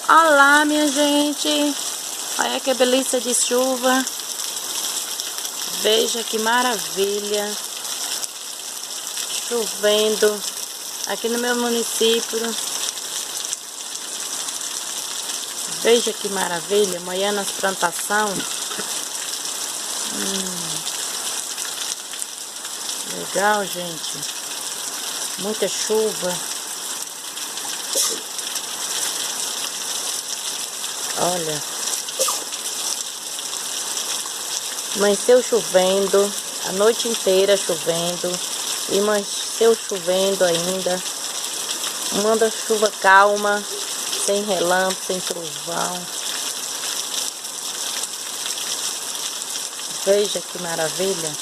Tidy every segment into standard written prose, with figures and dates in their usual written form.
Olá, minha gente. Olha que beleza de chuva. Veja que maravilha. Chovendo aqui no meu município. Veja que maravilha. Molhando as plantações. Legal, gente. Muita chuva. Olha. Amanheceu chovendo. A noite inteira chovendo. E amanheceu chovendo ainda. Manda chuva calma. Sem relâmpago, sem trovão. Veja que maravilha.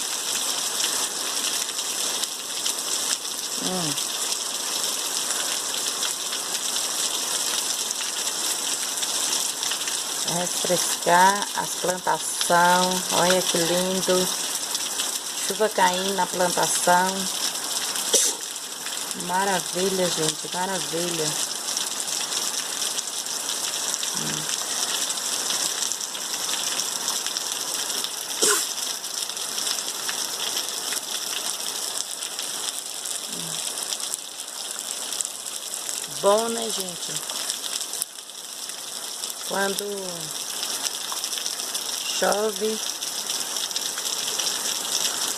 Refrescar as plantações. Olha que lindo. Chuva caindo na plantação. Maravilha, gente. Maravilha. Bom, né, gente? Quando chove,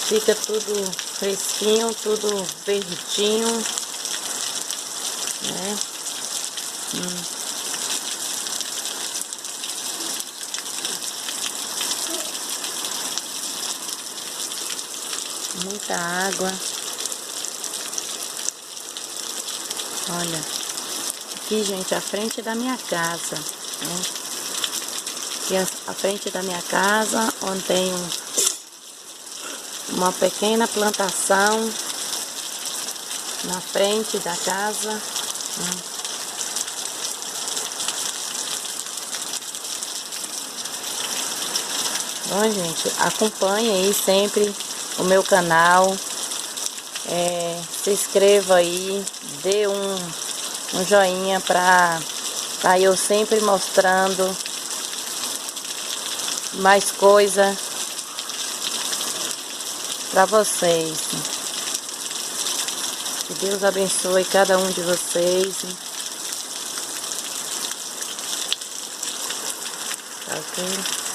fica tudo fresquinho, tudo verdinho, né? Muita água. Olha, aqui, gente, a frente da minha casa, né? Aqui a frente da minha casa, onde tem uma pequena plantação na frente da casa, né? Bom, gente, acompanhe aí sempre o meu canal. Se inscreva aí, dê um joinha para eu sempre mostrando mais coisa para vocês. Que Deus abençoe cada um de vocês. Tá ok?